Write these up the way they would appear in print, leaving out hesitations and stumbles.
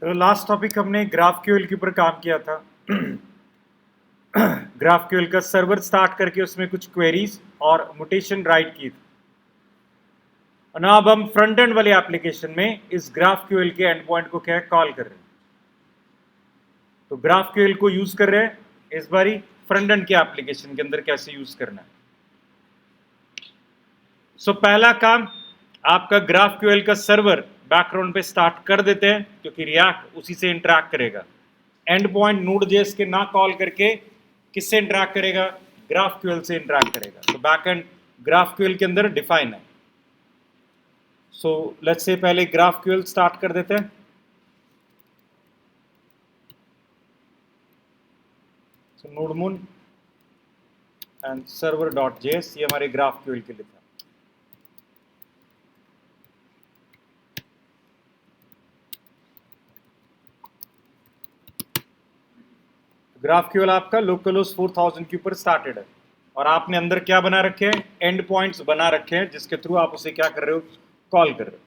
तो last topic हमने GraphQL के ऊपर काम किया था। ग्राफक्यूएल का सर्वर स्टार्ट करके उसमें कुछ क्वेरीज और म्यूटेशन राइट की थी। और now अब हम फ्रंट एंड वाले एप्लीकेशन में इस ग्राफक्यूएल के एंड पॉइंट को क्या कॉल कर रहे हैं। तो ग्राफक्यूएल को यूज कर रहे हैं इस बारी फ्रंट एंड के एप्लीकेशन के अंदर कैसे यूज करना है। सो पहला काम आपका ग्राफक्यूएल का सर्वर बैकग्राउंड पे स्टार्ट कर देते हैं, क्योंकि रिएक्ट उसी से इंटरेक्ट करेगा। एंड पॉइंट नोड.जेएस के ना कॉल करके किससे इंटरेक्ट करेगा? ग्राफक्यूएल से इंटरेक्ट करेगा। तो बैकएंड ग्राफक्यूएल के अंदर डिफाइन है। सो लेट्स से पहले ग्राफक्यूएल स्टार्ट कर देते हैं। सो नोडमून एंड server.js ये हमारे ग्राफक्यूएल के लिए था। ग्राफक्यूएल आपका लोकलहोस्ट 4000 के ऊपर स्टार्टेड है और आपने अंदर क्या बना रखे हैं? एंड पॉइंट्स बना रखे हैं, जिसके थ्रू आप उसे क्या कर रहे हो? कॉल कर रहे हो।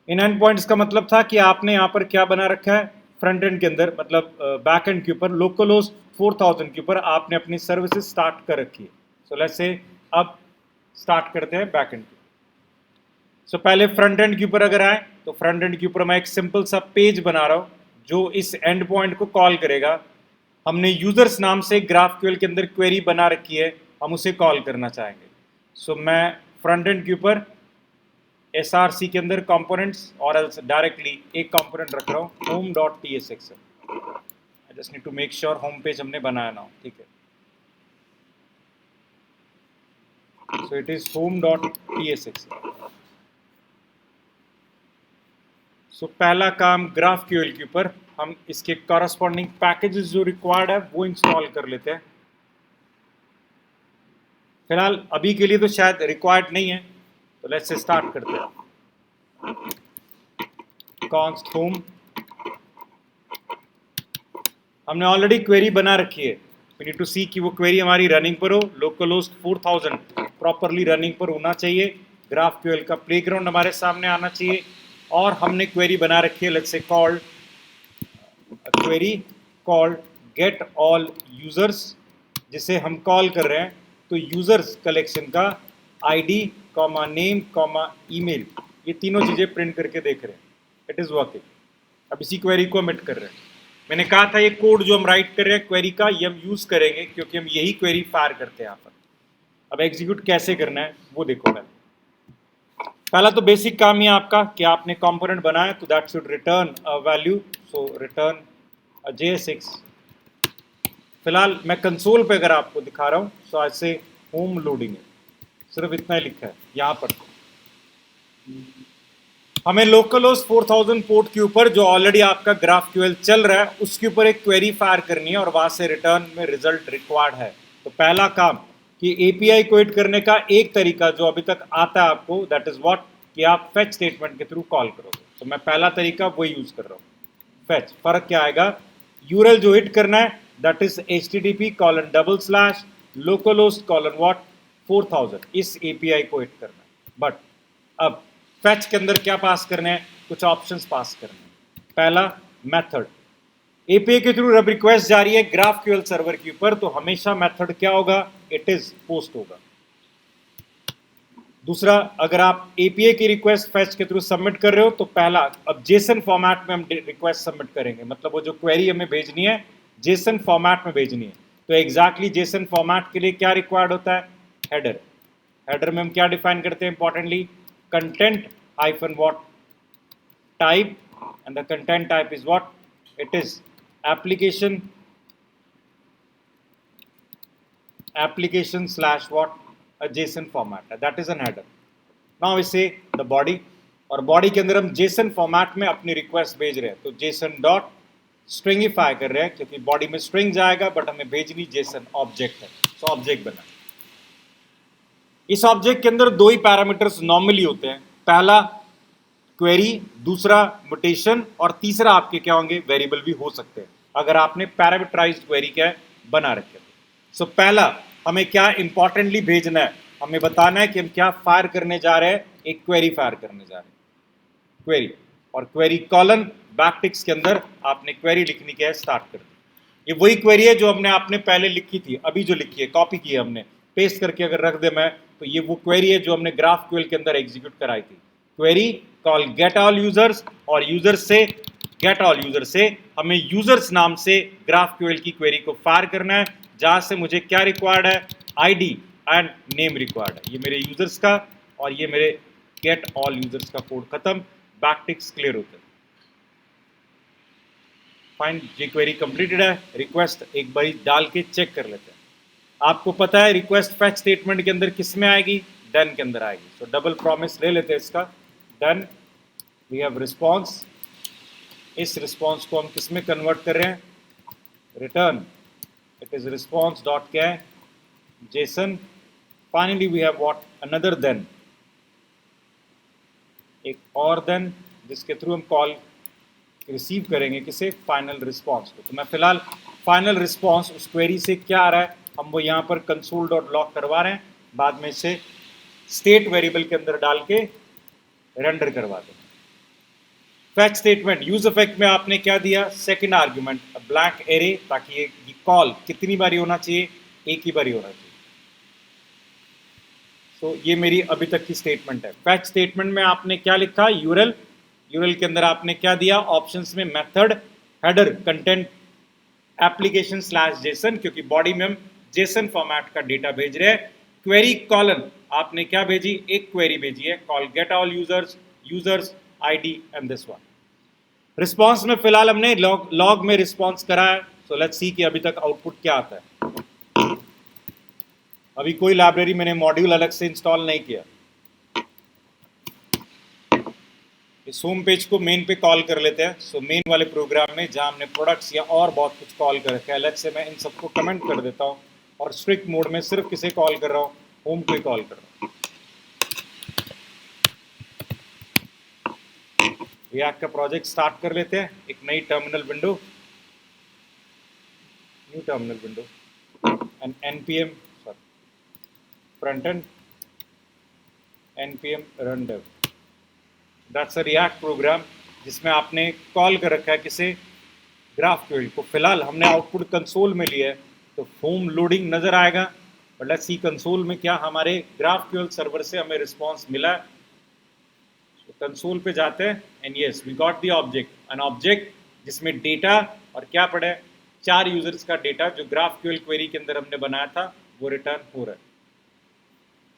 इन एंड पॉइंट्स का मतलब था कि आपने यहाँ पर क्या बना रखा है? फ्रंट एंड के अंदर, मतलब बैक एंड के ऊपर लोकलहोस्ट 4000 के ऊपर आपने अपनी सर्विसेज स्टार्ट कर रखी है। सो लेट्स से अब स्टार्ट करते हैं बैक एंड की। सो पहले फ्रंट एंड के ऊपर अगर आए तो फ्रंट एंड के ऊपर मैं एक सिंपल सा पेज बना रहा हूँ जो इस एंड पॉइंट को कॉल करेगा। हमने यूजर्स नाम से ग्राफक्यूएल के अंदर क्वेरी बना रखी है, हम उसे कॉल करना चाहेंगे। सो मैं फ्रंट एंड के ऊपर SRC के अंदर कंपोनेंट्स और डायरेक्टली एक कंपोनेंट रख रहा हूँ home.tsx। I just need to make sure home page हमने बनाया ना हो, ठीक है। सो इट इज home.tsx। सो पहला काम ग्राफक्यूएल के ऊपर हम इसके कॉरस्पॉन्डिंग पैकेजेस जो रिक्वायर्ड है वो इंस्टॉल कर लेते हैं। फिलहाल अभी के लिए तो शायद रिक्वायर्ड नहीं है, तो लेट्स से स्टार्ट करते हैं। const home, हमने ऑलरेडी क्वेरी बना रखी है। वी नीड टू सी कि वो क्वेरी हमारी रनिंग पर हो। लोकलहोस्ट 4000 प्रॉपरली रनिंग पर होना चाहिए। ग्राफक्यूएल का प्लेग्राउंड हमारे सामने आना चाहिए और हमने क्वेरी बना रखी है। Let's say called query called get all users, जिसे हम कॉल कर रहे हैं। तो यूजर्स कलेक्शन का ID comma name comma email, ये तीनों चीजें प्रिंट करके देख रहे हैं। It is working. अब इसी क्वेरी को एमिट कर रहे हैं। मैंने कहा था ये कोड जो हम राइट कर रहे हैं क्वेरी का, ये हम यूज करेंगे क्योंकि हम यही क्वेरी फायर करते हैं यहाँ पर। अब एग्जीक्यूट कैसे करना है वो देखो। पहला तो बेसिक काम ही आपका कि आपने कंपोनेंट बनाया तो that should return a value. So return JSX। फिलहाल मैं कंसोल पे अगर आपको दिखा रहा हूँ तो आज से होम लोडिंग है, सिर्फ इतना ही लिखा है यहाँ पर। हमें लोकलहोस्ट 4000 पोर्ट के ऊपर जो ऑलरेडी आपका ग्राफक्यूएल चल रहा है उसके ऊपर एक क्वेरी फायर करनी है और वहां से रिटर्न में रिजल्ट रिक्वायर्ड है। तो पहला काम कि API को हिट करने का एक तरीका जो अभी तक आता है आपको, दैट इज व्हाट, कि आप फेच स्टेटमेंट के थ्रू कॉल करोगे। तो मैं पहला तरीका वही यूज कर रहा हूँ, फेच। फर्क क्या आएगा? यूरल जो हिट करना है दैट इज http://localhost:/what 4000, इस API को हिट करना है। बट अब फेच के अंदर क्या पास करने हैं? कुछ ऑप्शंस पास करने हैं। पहला मेथड, API के थ्रू जब रिक्वेस्ट जा रही है ग्राफक्यूएल सर्वर के ऊपर तो हमेशा मेथड क्या होगा? इट इज पोस्ट होगा। दूसरा, अगर आप API की रिक्वेस्ट फेच के थ्रू सबमिट कर रहे हो तो पहला, अब जेसन फॉर्मेट में हम रिक्वेस्ट सबमिट करेंगे, मतलब वो जो क्वेरी हमें भेजनी है जेसन फॉर्मेट में भेजनी है। तो एग्जैक्टली जेसन फॉर्मेट के लिए क्या रिक्वायर्ड होता है? हेडर। हेडर में हम क्या डिफाइन करते हैं importantly? Content -what type, and the content type is what? It is application/what, a JSON format, that is an header. Now we say the body, और बॉडी के अंदर हम JSON फॉर्मेट में अपनी रिक्वेस्ट भेज रहे हैं तो JSON.stringify कर रहे हैं क्योंकि बॉडी में स्ट्रिंग जाएगा बट हमें भेजनी JSON ऑब्जेक्ट है। तो ऑब्जेक्ट बना। इस ऑब्जेक्ट के अंदर दो ही पैरामीटर्स नॉर्मली होते हैं, पहला क्वेरी, दूसरा म्यूटेशन, और तीसरा आपके क्या होंगे? वेरिएबल भी हो सकते हैं अगर आपने पैरामीटराइज्ड क्वेरी क्या बना रखे। सो पहला हमें क्या इंपॉर्टेंटली भेजना है? हमें बताना है कि हम क्या फायर करने जा रहे हैं, एक क्वेरी फायर करने जा रहे हैं, क्वेरी। और क्वेरी कॉलन बैकटिक्स के अंदर आपने क्वेरी लिखनी क्या है स्टार्ट कर दी। ये वही क्वेरी है जो हमने आपने पहले लिखी थी, अभी जो लिखी है कॉपी की है हमने, पेस्ट करके अगर रख दे मैं तो ये वो क्वेरी है जो हमने GraphQL के अंदर एग्जीक्यूट कराई थी। Query call get all users, और यूजर्स से गेट ऑल यूजर से हमें यूजर्स नाम से GraphQL की क्वेरी को फायर करना है, जहां से मुझे क्या रिक्वायर्ड है, आईडी एंड नेम रिक्वायर्ड है। ये मेरे यूजर्स का और ये मेरे गेट ऑल यूजर्स का कोड खत्म, बैकटिक्स क्लियर होता है। फाइन, ये क्वेरी कंप्लीटेड है। रिक्वेस्ट एक बार डाल के चेक कर लेते हैं। आपको पता है रिक्वेस्ट फैच स्टेटमेंट के अंदर किस में आएगी, डन के अंदर आएगी। सो डबल प्रॉमिस ले लेते हैं इसका, डन। वी हैव रिस्पॉन्स, इस रिस्पॉन्स को हम किस में कन्वर्ट कर रहे हैं, return, it is response dot क्या है, JSON. Finally we have what, another then, एक और देन जिसके थ्रू हम कॉल रिसीव करेंगे किसे, फाइनल रिस्पॉन्स को। तो मैं फिलहाल फाइनल रिस्पॉन्स उस क्वेरी से क्या आ रहा है हम वो यहाँ पर कंसोल डॉट लॉग करवा रहे हैं, बाद में इसे स्टेट वेरिएबल के अंदर डाल के रेंडर करवा दें। फैच स्टेटमेंट यूज इफेक्ट में आपने क्या दिया, सेकंड आर्गुमेंट ब्लैंक एरे, ताकि ये कॉल कितनी बारी होना चाहिए, एक ही बारी होना चाहिए। तो ये मेरी अभी तक की स्टेटमेंट है। फैच स्टेटमेंट में आपने क्या लिखा, यूरल, यूरल के अंदर आपने क्या दिया, ऑप्शंस में method, header, content, application slash Jason, क्योंकि बॉडी में हम जेसन फॉर्मेट का डेटा भेज रहे हैं। क्वेरी कॉलन आपने क्या भेजी, एक क्वेरी भेजी है, call get all users, users ID and this one. Response में फिलहाल हमने लॉग में रिस्पॉन्स करा है। सो लेट्स सी कि अभी तक आउटपुट क्या आता है। अभी कोई लाइब्रेरी मैंने मॉड्यूल अलग से इंस्टॉल नहीं किया। इस होम पेज को मेन पे कॉल कर लेते हैं। सो मेन वाले प्रोग्राम में जहां हमने प्रोडक्ट्स या और बहुत कुछ कॉल कर रखा है, अलग से मैं इन सबको कमेंट कर देता हूं और स्ट्रिक्ट मोड में सिर्फ किसे कॉल कर रहा हूं, होम पे कॉल कर रहा हूं। रिएक्ट का प्रोजेक्ट स्टार्ट कर लेते हैं। एक नई terminal window, new terminal window and npm front end npm run dev, that's a React program जिसमें आपने कॉल कर रखा है किसे, GraphQL को। फिलहाल हमने आउटपुट कंसोल में लिया है तो होम लोडिंग नजर आएगा, बट लेट्स सी कंसोल में क्या हमारे GraphQL सर्वर से हमें रिस्पॉन्स मिला। तो कंसोल पे जाते हैं and yes we got the object, an object जिसमें डेटा और क्या पड़े, 4 यूजर्स का डेटा जो GraphQL क्वेरी के अंदर हमने बनाया था वो रिटर्न हो रहा है।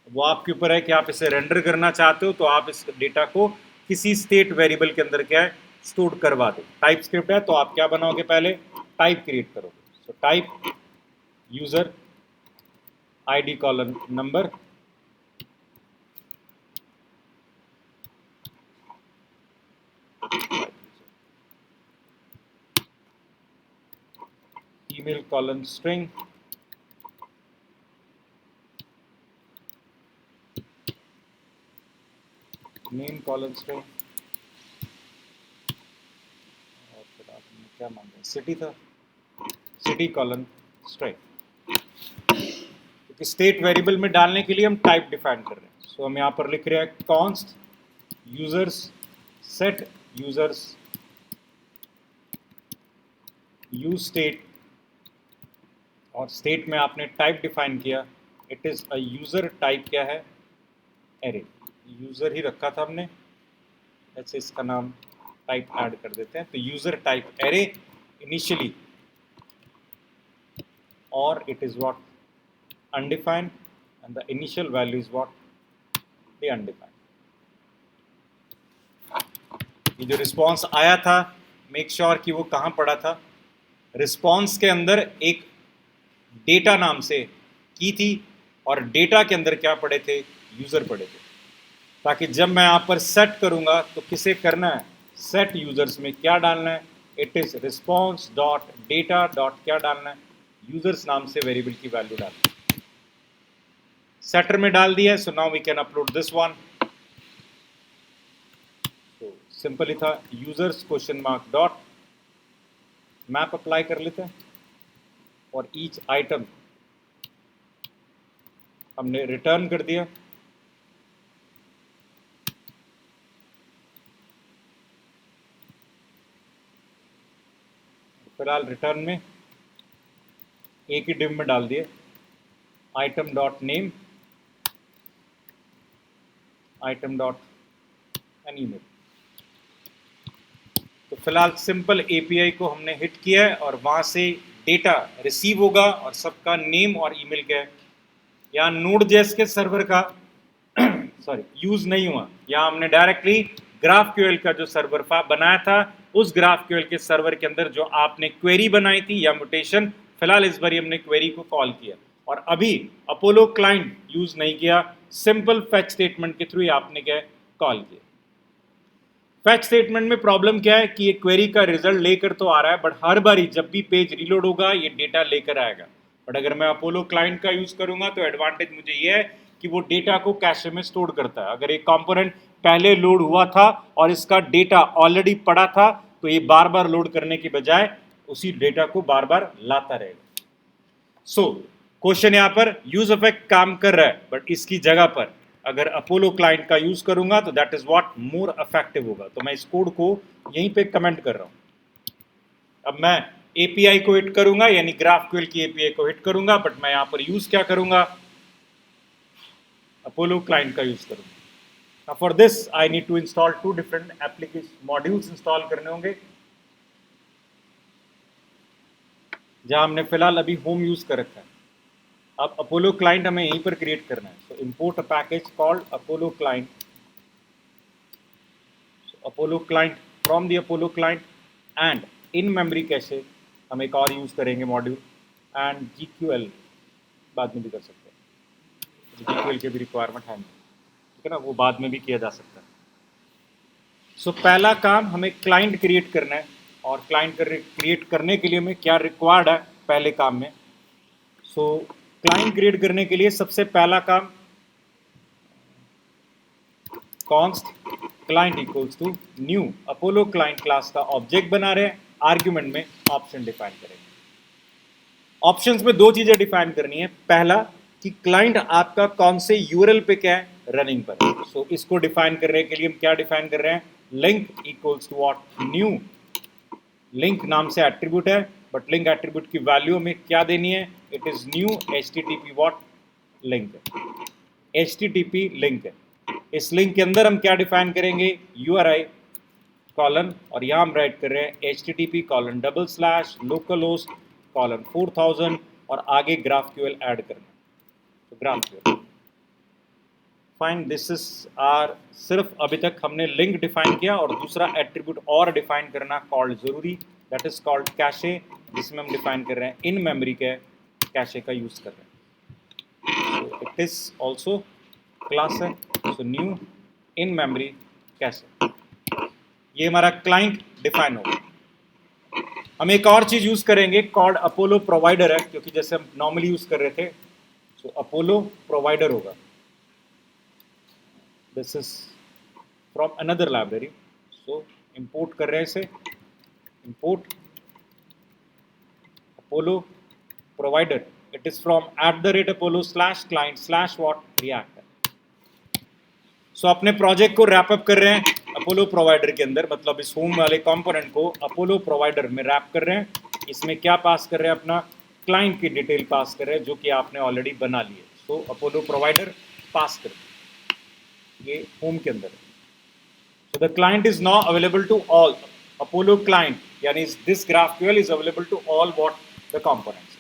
वो आपके ऊपर है कि आप इसे रेंडर करना चाहते हो तो आप इस डेटा को किसी स्टेट वेरिएबल के अंदर क्या है, स्टोर करवा दो। टाइप स्क्रिप्ट है तो आप क्या बनाओगे, पहले टाइप क्रिएट करोगे। So type user ID colon number, email colon string, name colon string, और फिर आपने क्या मांगा, सिटी था, सिटी कॉलन स्ट्रिंग। क्योंकि स्टेट वेरिएबल में डालने के लिए हम टाइप डिफाइन कर रहे हैं। सो हम यहाँ पर लिख रहे हैं const users set users use state, और स्टेट में आपने टाइप डिफाइन किया, it is a user, type क्या है, एरे, यूजर ही रखा था हमने, ऐसे इसका नाम टाइप ऐड कर देते हैं। तो यूजर टाइप एरे इनिशियली, और it is what, undefined, and the initial value is what, the undefined। ये जो रिस्पॉन्स आया था, मेक श्योर कि वो कहाँ पड़ा था, रिस्पॉन्स के अंदर एक डेटा नाम से की थी और डेटा के अंदर क्या पड़े थे, यूजर पड़े थे, ताकि जब मैं यहाँ पर सेट करूंगा तो किसे करना है, सेट यूजर्स में क्या डालना है, it is response dot data dot क्या डालना है, यूजर्स नाम से वेरिएबल की वैल्यू डालना है। सेटर में डाल दिया है। So now we can upload this one. तो सिंपल ही था, users question mark dot map apply कर लेते हैं और ईच आइटम हमने रिटर्न कर दिया। फिलहाल रिटर्न में एक ही डिव में डाल दिए, item dot name, item dot an email. तो फिलहाल सिंपल एपीआई को हमने हिट किया है और वहां से डेटा रिसीव होगा और सबका नेम और ईमेल क्या है। यहाँ नोड.जेएस के सर्वर का सॉरी यूज नहीं हुआ, यहाँ हमने डायरेक्टली GraphQL का जो सर्वर बनाया था उस GraphQL के सर्वर के अंदर जो आपने क्वेरी बनाई थी या म्यूटेशन, फिलहाल इस बार हमने क्वेरी को कॉल किया और अभी अपोलो क्लाइंट यूज नहीं किया, सिंपल फेच स्टेटमेंट के थ्रू आपने क्या कॉल किया। फेच स्टेटमेंट में प्रॉब्लम क्या है कि ये क्वेरी का रिजल्ट लेकर तो आ रहा है, बट हर बारी जब भी पेज रीलोड होगा ये डेटा लेकर आएगा। बट अगर मैं अपोलो क्लाइंट का यूज करूंगा तो एडवांटेज मुझे ये है कि वो डेटा को कैशे में स्टोर करता है। अगर एक कंपोनेंट पहले लोड हुआ था और इसका डेटा ऑलरेडी पड़ा था तो ये बार बार लोड करने की बजाय उसी डेटा को बार बार लाता रहेगा। सो क्वेश्चन यहां पर यूज इफेक्ट काम कर रहा है, बट इसकी जगह पर अगर अपोलो क्लाइंट का यूज करूंगा तो that is what more effective होगा। तो मैं इस कोड को यहीं पे कमेंट कर रहा हूं। अब मैं एपीआई को हिट करूंगा, यानी GraphQL की एपीआई को हिट करूंगा, बट मैं यहां पर यूज क्या करूंगा, अपोलो क्लाइंट का यूज करूंगा। For this I need to install 2 different application modules install करने होंगे, जहां हमने फिलहाल अभी होम यूज कर रखा है। अब अपोलो क्लाइंट हमें यहीं पर क्रिएट करना है। So import a package called Apollo client, Apollo client from the Apollo client and in memory कैसे हम एक और यूज करेंगे मॉड्यूल, एंड GQL बाद में भी कर सकते हैं, GQL के भी रिक्वायरमेंट है नहीं, ठीक है ना, वो बाद में भी किया जा सकता है। सो पहला काम हमें क्लाइंट क्रिएट करना है और क्लाइंट क्रिएट करने के लिए हमें क्या रिक्वायर्ड है पहले काम में। सो क्लाइंट क्रिएट करने के लिए सबसे पहला काम const client equals to new Apollo client class का ऑब्जेक्ट बना रहे हैं, आर्ग्यूमेंट में ऑप्शन डिफाइन करेंगे। ऑप्शंस में 2 चीजें डिफाइन करनी है, पहला कि क्लाइंट आपका कौन से यूआरएल पे क्या है रनिंग पर है। सो इसको डिफाइन करने के लिए हम क्या डिफाइन कर रहे हैं, link equals to what, new. Link नाम से एट्रीब्यूट है, बट लिंक एट्रीब्यूट की वैल्यू में क्या देनी है, it is new HTTP what link, HTTP link है। इस लिंक के अंदर हम क्या डिफाइन करेंगे, URI कॉलन, और यहां हम राइट कर रहे हैं HTTP://localhost 4000 और आगे GraphQL ऐड करना। तो GraphQL fine, this is our, सिर्फ अभी तक हमने लिंक डिफाइन किया और दूसरा एट्रीब्यूट और डिफाइन करना कॉल्ड जरूरी, दैट इज कॉल्ड कैशे, जिसमें हम डिफाइन कर रहे हैं इन मेमोरी के कैशे का यूज कर रहे हैं। So it is also class है, so new in memory cache, ये हमारा क्लाइंट डिफाइन होगा। हम एक और चीज यूज करेंगे कॉल्ड अपोलो प्रोवाइडर है, क्योंकि जैसे हम नॉर्मली यूज कर रहे थे, सो अपोलो प्रोवाइडर होगा। This is from another library, so import कर रहे हैं इसे, import Apollo provider, it is from @apollo/client/what react। सो अपने प्रोजेक्ट को रैप अप कर रहे हैं अपोलो प्रोवाइडर के अंदर, मतलब इस होम वाले कंपोनेंट को अपोलो प्रोवाइडर में रैप कर रहे हैं। इसमें क्या पास कर रहे हैं, अपना क्लाइंट की डिटेल पास कर रहे हैं जो कि आपने ऑलरेडी बना ली है। सो अपोलो प्रोवाइडर पास कर, ये होम के अंदर है। So the client is now available to all, Apollo client यानी this GraphQL is available to all what the components.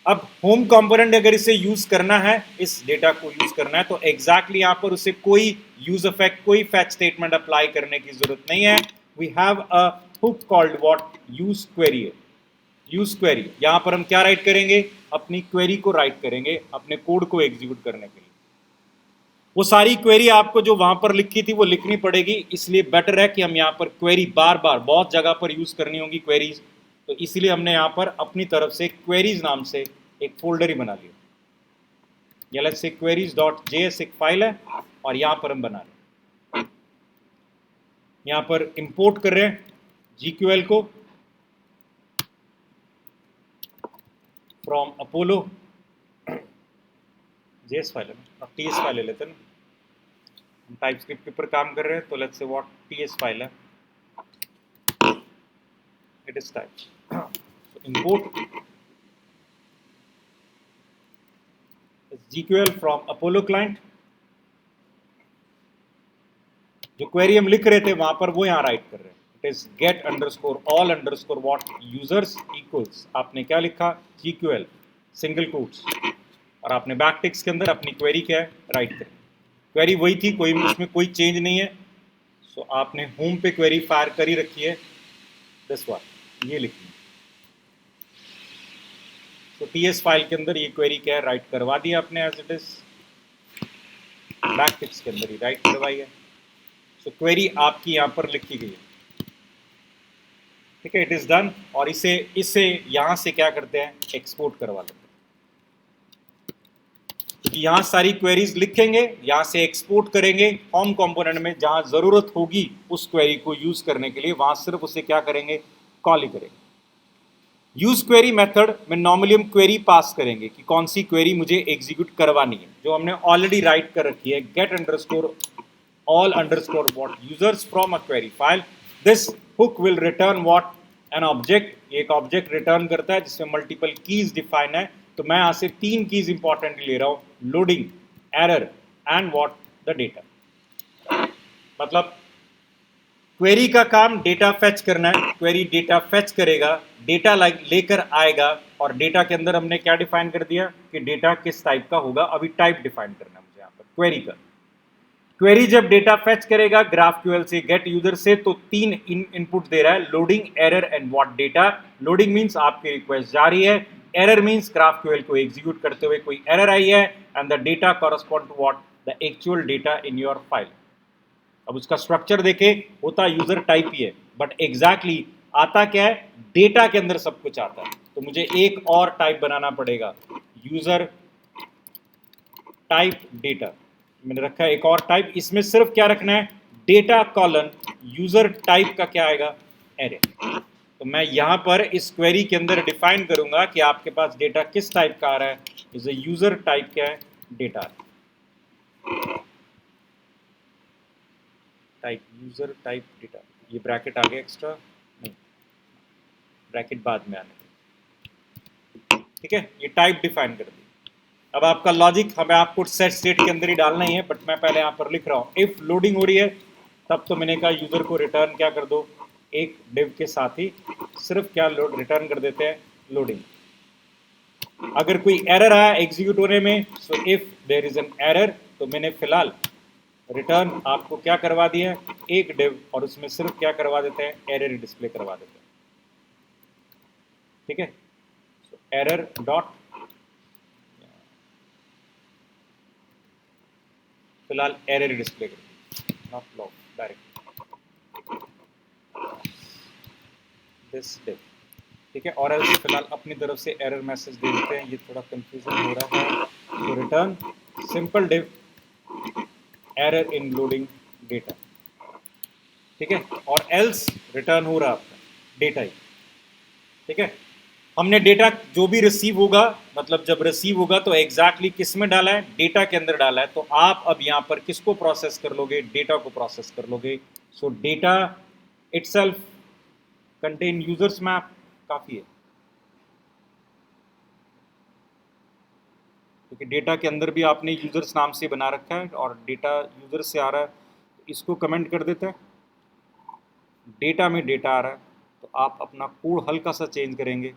अब होम कंपोनेंट अगर इसे यूज करना है, इस डेटा को यूज करना है, तो एग्जैक्टली यहां पर उसे कोई यूज इफेक्ट, कोई फेच स्टेटमेंट अप्लाई करने की जरूरत नहीं है। We have a hook called what, use query है। यूज क्वेरी, यहां पर हम क्या राइट करेंगे, अपनी क्वेरी को राइट करेंगे अपने कोड को एग्जीक्यूट करने के लिए। वो सारी क्वेरी आपको जो वहां पर लिखी थी वो लिखनी पड़ेगी, इसलिए बेटर है कि हम यहाँ पर क्वेरी बार बार बहुत जगह पर यूज करनी होगी क्वेरीज, तो इसलिए हमने यहाँ पर अपनी तरफ से क्वेरीज नाम से एक फोल्डर ही बना लिया। या लेट्स से queries.js एक फाइल है और यहाँ पर हम बना रहे हैं, यहाँ पर इंपोर्ट कर रहे हैं GQL को फ्रॉम अपोलो, JS फाइल है ना, अब TS फाइल ले लेते हैं ना, हम टाइपस्क्रिप्ट के ऊपर काम कर रहे हैं, तो let's say what TS file है, it is type. Import GQL from Apollo client, जो क्वेरी हम लिख रहे थे वहां पर वो यहाँ राइट कर रहे हैं। It is get underscore all underscore what users equals, आपने क्या लिखा GQL सिंगल कोट्स, और आपने बैक टिक्स के अंदर अपनी क्वेरी क्या है राइट करी। क्वेरी वही थी, कोई उसमें कोई चेंज नहीं है। सो आपने होम पे क्वेरी फायर करी रखी है, दिस वन ये लिखनी है। तो TS फाइल के अंदर ये क्वेरी क्या है राइट करवा दिया आपने as it is, back ticks के अंदर ही राइट करवाई है। सो क्वेरी आपकी यहाँ पर लिखी गई है, ठीक है, इट इज डन। और इसे इसे यहाँ से क्या करते हैं एक्सपोर्ट करवा लेते हैं। यहाँ सारी क्वेरीज लिखेंगे, यहाँ से एक्सपोर्ट करेंगे फॉर्म कंपोनेंट में, जहाँ जरूरत होगी उस क्वेरी को यूज करने के लिए वहां सिर्फ उसे क्या करेंगे कॉल ही करेंगे। यूज क्वेरी मेथड में नॉर्मली हम क्वेरी पास करेंगे कि कौन सी क्वेरी मुझे एग्जीक्यूट करवानी है, जो हमने ऑलरेडी राइट कर रखी है, get underscore all underscore what users from a query file. This hook will return what an object, एक ऑब्जेक्ट रिटर्न करता है जिसमें मल्टीपल कीज डिफाइन है। तो मैं यहाँ से 3 कीज इंपॉर्टेंट ले रहा हूँ, loading, error and what the data. मतलब क्वेरी का काम डेटा फेच करना है, क्वेरी डेटा फेच करेगा, डेटा लेकर आएगा, और डेटा के अंदर हमने क्या डिफाइन कर दिया कि डेटा किस टाइप का होगा। अभी टाइप डिफाइन करना है मुझे यहाँ पर क्वेरी का। क्वेरी जब डेटा फेच करेगा GraphQL से गेट यूजर से, तो 3 इनपुट दे रहा है, loading, error and what data. Loading means आपकी रिक्वेस्ट जा रही है, एरर मींस GraphQL को एग्जीक्यूट करते हुए कोई एरर आई है, and the data correspond to what the actual data in your file. अब उसका स्ट्रक्चर देखे, होता यूजर टाइप ही है, बट एग्जैक्टली आता क्या है, डेटा के अंदर सब कुछ आता है। तो मुझे एक और टाइप बनाना पड़ेगा, यूजर टाइप डेटा। मैंने रखा है एक और टाइप, इसमें सिर्फ क्या रखना है, डेटा कॉलन, यूजर टाइप का क्या आएगा, एरे। तो मैं यहां पर इस क्वेरी के अंदर डिफाइन करूंगा कि आपके पास डेटा किस टाइप का आ रहा है, इज अ यूजर टाइप क्या है, data type, user type data. ये ब्रैकेट आ गया एक्स्ट्रा, नहीं ब्रैकेट बाद में आने, ठीक है, ये टाइप डिफाइन कर दी। अब आपका लॉजिक हमें आपको सेट स्टेट के अंदर ही डालना ही है, बट मैं पहले यहाँ पर लिख रहा हूँ इफ लोडिंग हो रही है, तब तो मैंने कहा यूजर को रिटर्न क्या कर दो, एक डिव के साथ ही सिर्फ क्या लोड रिटर्न कर देते हैं, लोडिंग। अगर कोई एरर आया एग्जीक्यूट होने में, so if there is an error, तो मैंने फिलहाल रिटर्न आपको क्या करवा दिया, एक डिव, और उसमें सिर्फ क्या करवा देते हैं, एरर डिस्प्ले करवा देते हैं, ठीक है। सो एरर डॉट, फिलहाल एरर डिस्प्ले कर, not log direct this div, ठीक है। और ऐसे फिलहाल अपनी तरफ से एरर मैसेज दे देते हैं, ये थोड़ा कंफ्यूजन हो रहा है। तो return simple div error in loading data, ठीक है। और एल्स रिटर्न हो रहा आपका डेटा ही, ठीक है। हमने डेटा जो भी रिसीव होगा, मतलब जब रिसीव होगा तो एग्जैक्टली किस में डाला है, डेटा के अंदर डाला है। तो आप अब यहाँ पर किसको प्रोसेस कर लोगे, डेटा को प्रोसेस कर लोगे। सो data itself contain users map, काफी है, क्योंकि डेटा के अंदर भी आपने यूजर्स नाम से बना रखा है और डेटा यूजर से आ रहा है, तो इसको कमेंट कर देते हैं। डेटा में डेटा आ रहा है, तो आप अपना कोड हल्का सा चेंज करेंगे,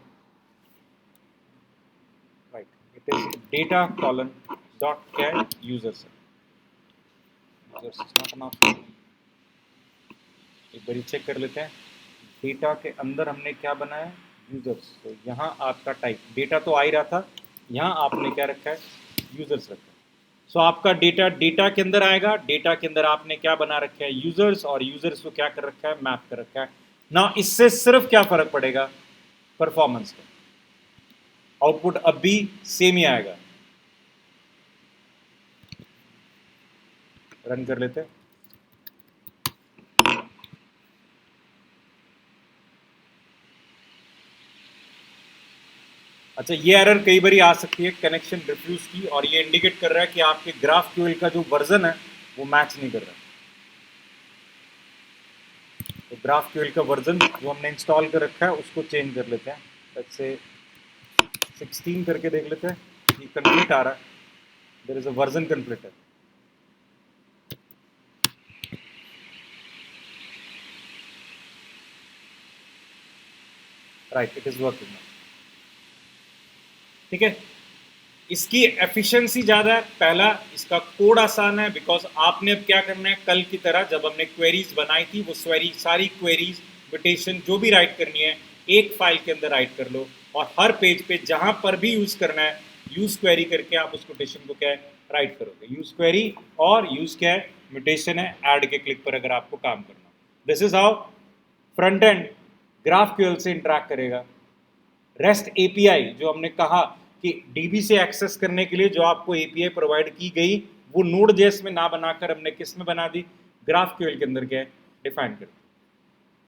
right, it is data colon dot cat users, users is not enough. एक बार चेक कर लेते हैं, डेटा के अंदर हमने क्या बनाया, यूजर्स। तो यहाँ आपका टाइप डेटा तो आ ही रहा था, यहाँ आपने क्या रखा है, यूजर्स रखा है। सो आपका डेटा डेटा के अंदर आएगा, डेटा के अंदर आपने क्या बना रखा है, यूजर्स, और यूजर्स को क्या कर रखा है, मैप कर रखा है ना। इससे सिर्फ क्या फर्क पड़ेगा, परफॉर्मेंस का, आउटपुट अब भी सेम ही आएगा। रन कर लेते हैं। अच्छा, ये एरर कई बार आ सकती है कनेक्शन रिफ्यूज की, और ये इंडिकेट कर रहा है कि आपके GraphQL का जो वर्जन है वो मैच नहीं कर रहा। तो GraphQL का वर्जन जो हमने इंस्टॉल कर रखा है उसको चेंज कर लेते हैं, लेट्स से 16 करके देख लेते हैं। ये कंप्लीट आ रहा है, there is a version completer. Right, it is working. ठीक है, इसकी एफिशिएंसी ज़्यादा है। पहला, इसका कोड आसान है, बिकॉज आपने अब क्या करना है, कल की तरह जब हमने क्वेरीज बनाई थी वो सारी क्वेरीज म्यूटेशन जो भी राइट करनी है एक फाइल के अंदर राइट कर लो, और हर पेज पे जहां पर भी यूज करना है यूज क्वेरी करके आप उस म्यूटेशन को क्या है राइट करोगे। यूज क्वेरी और यूज क्या है, म्यूटेशन है ऐड के क्लिक पर अगर आपको काम करना। This is how front end GraphQL से इंटरेक्ट करेगा। रेस्ट एपीआई जो हमने कहा कि डीबी से एक्सेस करने के लिए जो आपको एपीआई प्रोवाइड की गई वो Node.js में ना बनाकर हमने किस में बना दी, GraphQL के अंदर क्या है डिफाइन कर दी।